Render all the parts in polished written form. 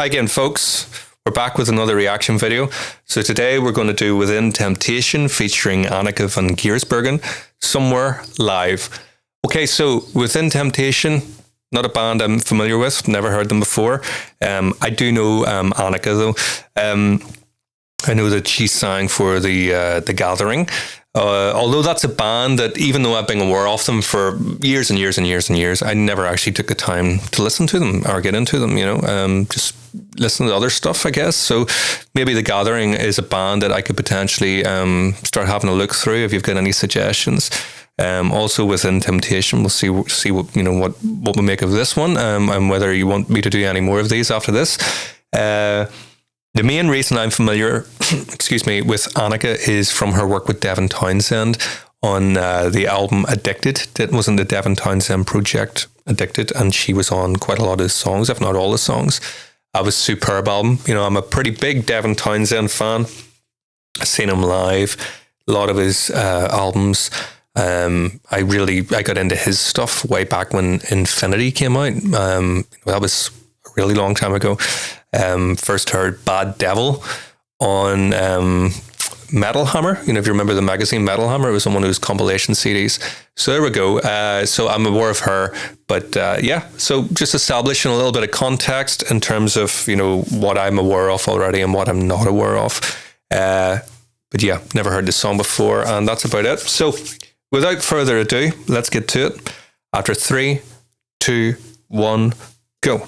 Hi again, folks. We're back with another reaction video. So today we're going to do Within Temptation featuring Anneke van Giersbergen, Somewhere Live. Okay, so Within Temptation, not a band I'm familiar with, never heard them before. I do know Anneke though. I know that she sang for the Gathering. Although that's a band that, even though I've been aware of them for years and years and years and years, I never actually took the time to listen to them or get into them, just listen to other stuff, I guess. So maybe The Gathering is a band that I could potentially start having a look through if you've got any suggestions. Also Within Temptation, we'll see what we make of this one, and whether you want me to do any more of these after this. The main reason I'm familiar, with Anneke is from her work with Devin Townsend on the album Addicted. That was in the Devin Townsend project, Addicted, and she was on quite a lot of his songs, if not all the songs. That was a superb album. I'm a pretty big Devin Townsend fan. I've seen him live, a lot of his albums. I got into his stuff way back when Infinity came out. That was a really long time ago. First heard Bad Devil on Metal Hammer. If you remember the magazine Metal Hammer, it was on one of those compilation CDs. So there we go. So I'm aware of her, but so just establishing a little bit of context in terms of what I'm aware of already and what I'm not aware of. But yeah, never heard this song before, and that's about it. So without further ado, let's get to it. After 3, 2, 1, go.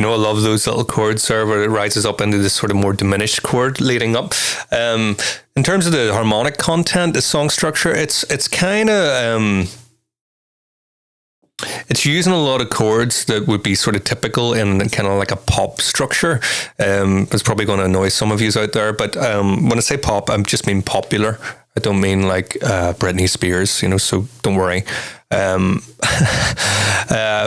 I love those little chords there where it rises up into this sort of more diminished chord leading up. In terms of the harmonic content, the song structure, it's kind of... it's using a lot of chords that would be sort of typical in kind of like a pop structure. It's probably going to annoy some of you out there, but when I say pop, I just mean popular. I don't mean like Britney Spears, so don't worry.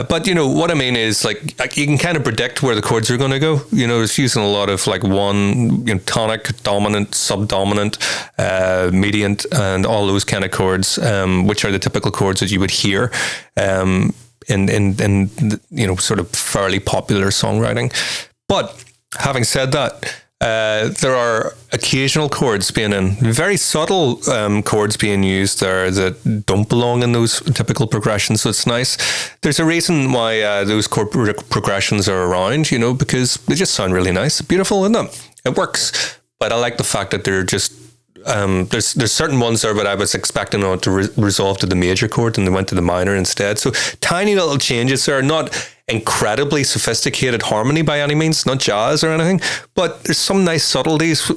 But what I mean is like you can kind of predict where the chords are going to go. It's using a lot of like one, tonic, dominant, subdominant, mediant, and all those kind of chords, which are the typical chords that you would hear in sort of fairly popular songwriting. But having said that, there are occasional chords being in, very subtle chords being used there that don't belong in those typical progressions. So it's nice. There's a reason why those chord progressions are around, because they just sound really nice. Beautiful, isn't it? It works. But I like the fact that they're just, there's certain ones there, but I was expecting it to resolve to the major chord and they went to the minor instead. So tiny little changes there, not incredibly sophisticated harmony by any means, not jazz or anything, but there's some nice subtleties,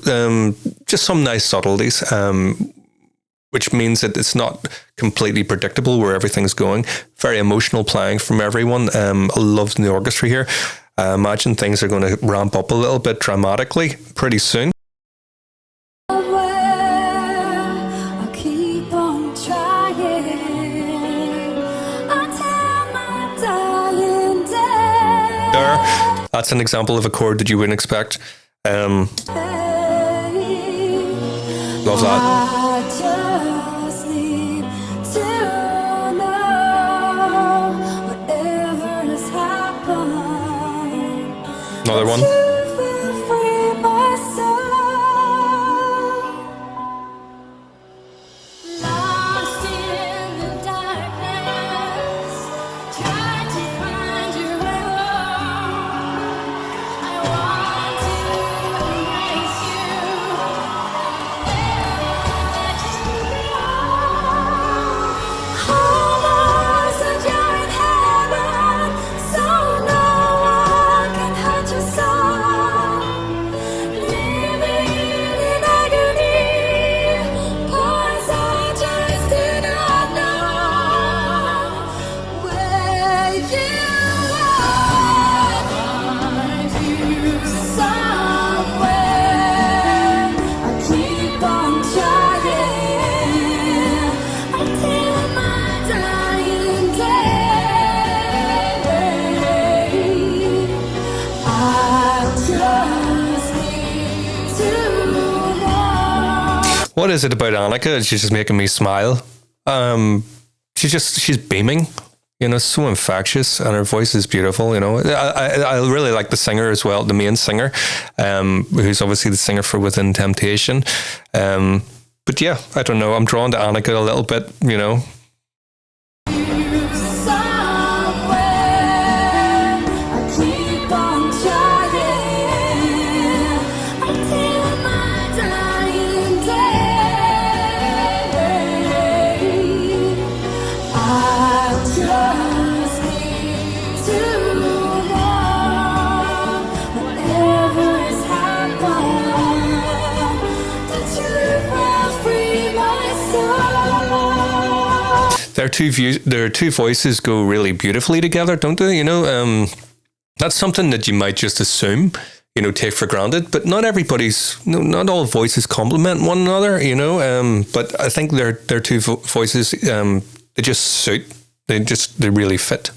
which means that it's not completely predictable where everything's going. Very emotional playing from everyone. I love the orchestra here. I imagine things are going to ramp up a little bit dramatically pretty soon. That's an example of a chord that you wouldn't expect. Love that. Another one. 'Cause What is it about Anneke? She's just making me smile. She's beaming. You know, so infectious, and her voice is beautiful. You know, I really like the singer as well, the main singer, who's obviously the singer for Within Temptation. But yeah, I don't know. I'm drawn to Anneke a little bit. You know. Their two voices go really beautifully together, don't they? You know, that's something that you might just assume, you know, take for granted. But not not all voices complement one another, you know. But I think their two voices, they just suit. They really fit.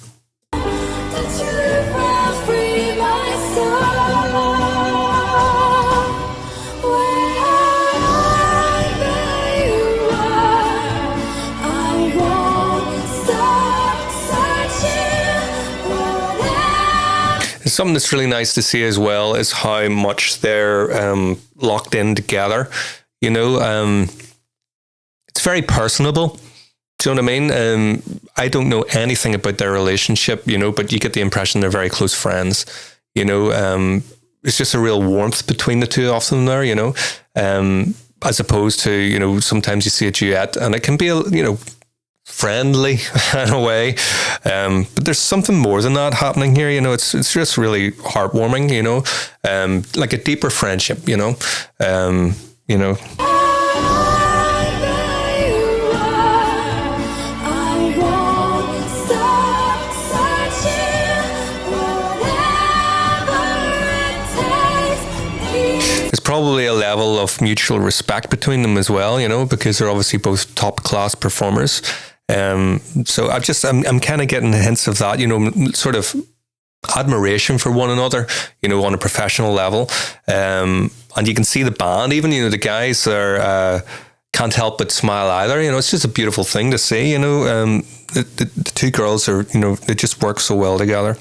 Something that's really nice to see as well is how much they're locked in together. You know, it's very personable. Do you know what I mean? I don't know anything about their relationship, you know, but you get the impression they're very close friends. You know, it's just a real warmth between the two of them there, you know, as opposed to, you know, sometimes you see a duet and it can be, you know, friendly in a way, but there's something more than that happening here. You know, it's just really heartwarming. You know, like a deeper friendship. You know, you know. There's probably a level of mutual respect between them as well. You know, because they're obviously both top class performers. So I'm kind of getting hints of that, you know, sort of admiration for one another, you know, on a professional level. And you can see the band, even, you know, the guys are, can't help but smile either. You know, it's just a beautiful thing to see, you know, the two girls are, you know, they just work so well together.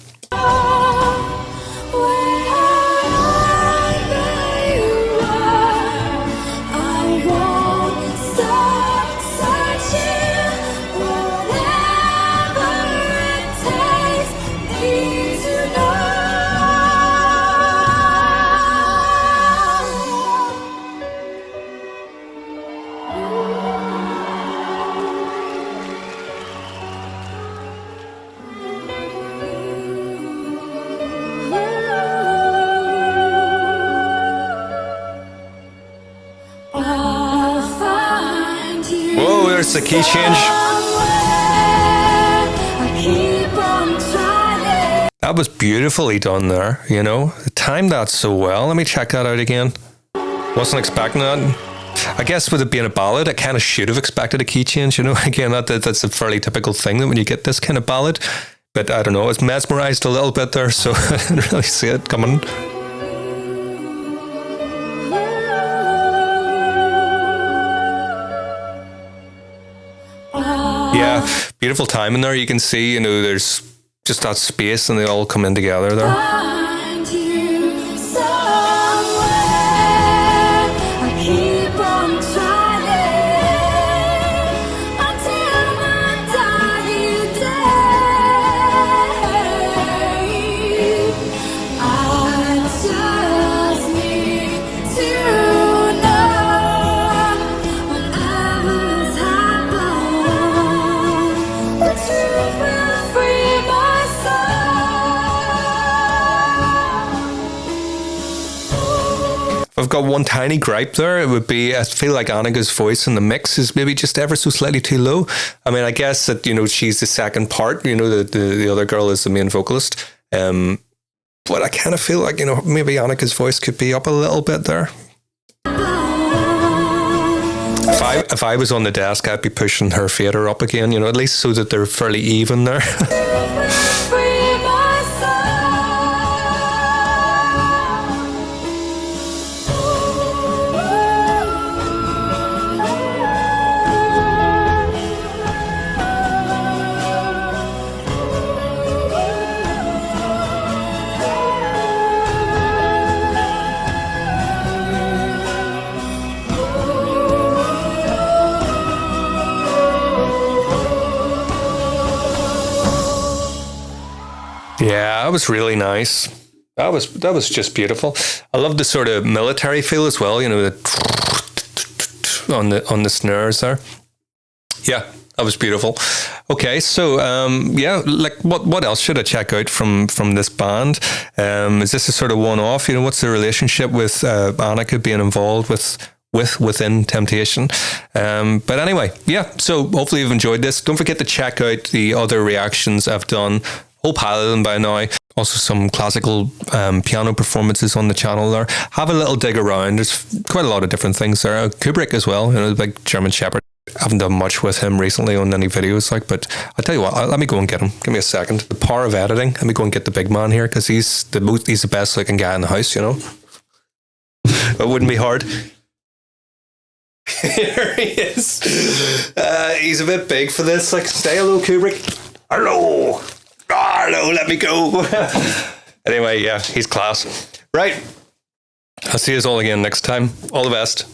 There's the key change. That was beautifully done there, you know. Timed that so well. Let me check that out again. Wasn't expecting that. I guess with it being a ballad, I kind of should have expected a key change, you know. Again, that's a fairly typical thing that when you get this kind of ballad. But I don't know, I was mesmerized a little bit there, so I didn't really see it coming. Yeah, beautiful timing there. You can see, you know, there's just that space and they all come in together there. I've got one tiny gripe there. It would be, I feel like Anneke's voice in the mix is maybe just ever so slightly too low. I mean, I guess that, you know, she's the second part, you know, the other girl is the main vocalist. But I kind of feel like, you know, maybe Anneke's voice could be up a little bit there. If I was on the desk, I'd be pushing her fader up again, you know, at least so that they're fairly even there. was really nice. That was just beautiful. I love the sort of military feel as well. You know, on the snares there. Yeah, that was beautiful. Okay, so yeah, like what else should I check out from this band? Is this a sort of one-off? You know, what's the relationship with Anneke being involved within Temptation? But anyway, yeah. So hopefully you've enjoyed this. Don't forget to check out the other reactions I've done. Whole pile of them by now. Also some classical piano performances on the channel there. Have a little dig around. There's quite a lot of different things there. Kubrick as well, you know, the big German Shepherd. I haven't done much with him recently on any videos, like, but I'll tell you what, let me go and get him. Give me a second. The power of editing. Let me go and get the big man here, because he's the best looking guy in the house, you know. It wouldn't be hard. Here he is. He's a bit big for this. Like, say hello, Kubrick. Hello. Hello, let me go. Anyway, yeah, he's class. Right. I'll see you all again next time. All the best.